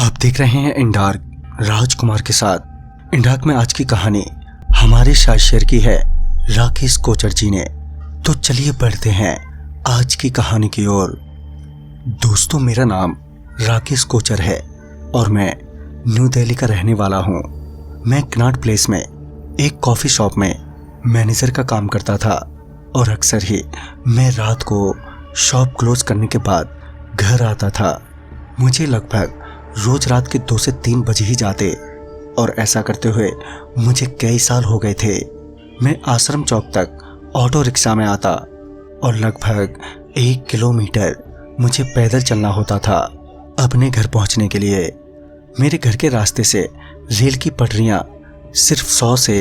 आप देख रहे हैं इन डार्क राजकुमार के साथ। इन डार्क में आज की कहानी हमारे साथ शेयर की है राकेश कोचर जी ने। तो चलिए बढ़ते हैं आज की कहानी की ओर। दोस्तों, मेरा नाम राकेश कोचर है और मैं न्यू दिल्ली का रहने वाला हूँ। मैं कनॉट प्लेस में एक कॉफ़ी शॉप में मैनेजर का काम करता था और अक्सर ही मैं रात को शॉप क्लोज करने के बाद घर आता था। मुझे लगभग रोज रात के 2 से 3 बजे ही जाते और ऐसा करते हुए मुझे कई साल हो गए थे। मैं आश्रम चौक तक ऑटो रिक्शा में आता और लगभग 1 किलोमीटर मुझे पैदल चलना होता था अपने घर पहुंचने के लिए। मेरे घर के रास्ते से रेल की पटरियां सिर्फ 100 से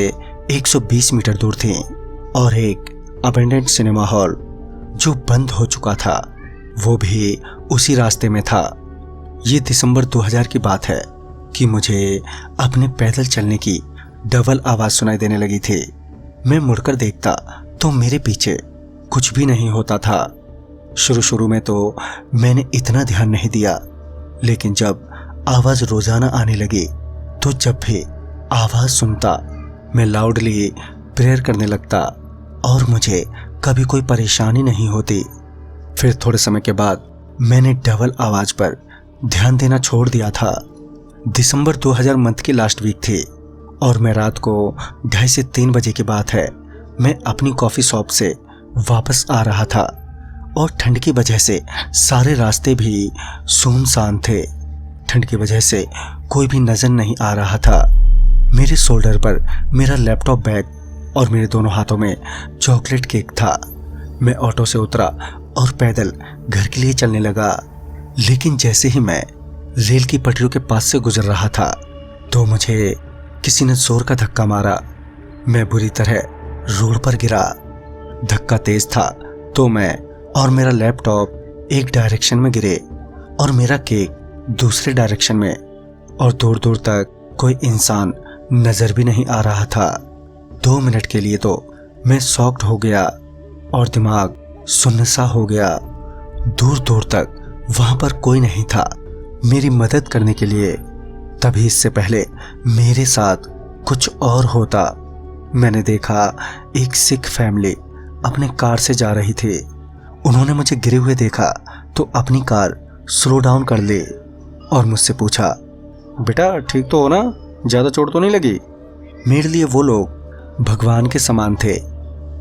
120 मीटर दूर थीं और एक अबेंडेंट सिनेमा हॉल जो बंद हो चुका था वो भी उसी रास्ते में था। ये दिसंबर 2000 की बात है कि मुझे अपने पैदल चलने की डबल आवाज सुनाई देने लगी थी। मैं मुड़कर देखता तो मेरे पीछे कुछ भी नहीं होता था। शुरू में तो मैंने इतना ध्यान नहीं दिया, लेकिन जब आवाज रोजाना आने लगी तो जब भी आवाज सुनता मैं लाउडली प्रेयर करने लगता और मुझे कभी कोई परेशानी नहीं होती। फिर थोड़े समय के बाद मैंने डबल आवाज पर ध्यान देना छोड़ दिया था। दिसंबर 2000 मंथ की लास्ट वीक थी और मैं रात को 2:30 से 3 बजे की बात है, मैं अपनी कॉफ़ी शॉप से वापस आ रहा था और ठंड की वजह से सारे रास्ते भी सुनसान थे। ठंड की वजह से कोई भी नजर नहीं आ रहा था। मेरे शोल्डर पर मेरा लैपटॉप बैग और मेरे दोनों हाथों में चॉकलेट केक था। मैं ऑटो से उतरा और पैदल घर के लिए चलने लगा, लेकिन जैसे ही मैं रेल की पटरियों के पास से गुजर रहा था तो मुझे किसी ने जोर का धक्का मारा। मैं बुरी तरह रोड पर गिरा। धक्का तेज था तो मैं और मेरा लैपटॉप एक डायरेक्शन में गिरे और मेरा केक दूसरे डायरेक्शन में, और दूर दूर तक कोई इंसान नजर भी नहीं आ रहा था। 2 मिनट के लिए तो मैं शॉक्ड हो गया और दिमाग सुन्न-सा हो गया। दूर दूर तक वहां पर कोई नहीं था मेरी मदद करने के लिए। तभी इससे पहले मेरे साथ कुछ और होता। मैंने देखा एक सिख फैमिली अपने कार से जा रही थी। उन्होंने मुझे गिरे हुए देखा तो अपनी कार स्लो डाउन कर ली और मुझसे पूछा, बेटा ठीक तो हो ना, ज्यादा चोट तो नहीं लगी? मेरे लिए वो लोग भगवान के समान थे।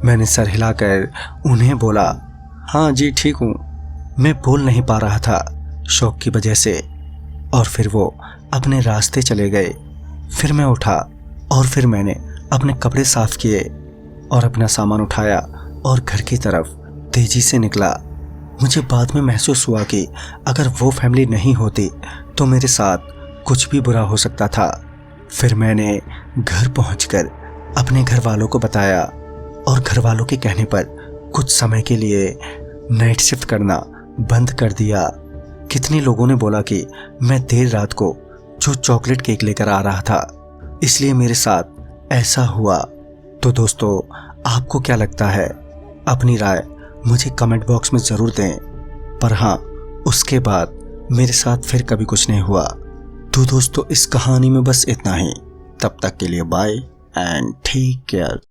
मैंने सर हिलाकर उन्हें बोला, हाँ जी ठीक हूँ। मैं बोल नहीं पा रहा था शौक की वजह से, और फिर वो अपने रास्ते चले गए। फिर मैं उठा और फिर मैंने अपने कपड़े साफ किए और अपना सामान उठाया और घर की तरफ तेजी से निकला। मुझे बाद में महसूस हुआ कि अगर वो फैमिली नहीं होती तो मेरे साथ कुछ भी बुरा हो सकता था। फिर मैंने घर पहुंचकर अपने घर वालों को बताया और घर वालों के कहने पर कुछ समय के लिए नाइट शिफ्ट करना बंद कर दिया। कितने लोगों ने बोला कि मैं देर रात को जो चॉकलेट केक लेकर आ रहा था, इसलिए मेरे साथ ऐसा हुआ। तो दोस्तों, आपको क्या लगता है? अपनी राय मुझे कमेंट बॉक्स में ज़रूर दें। पर हाँ, उसके बाद मेरे साथ फिर कभी कुछ नहीं हुआ। तो दोस्तों, इस कहानी में बस इतना ही। तब तक के लिए बाय एंड टेक केयर।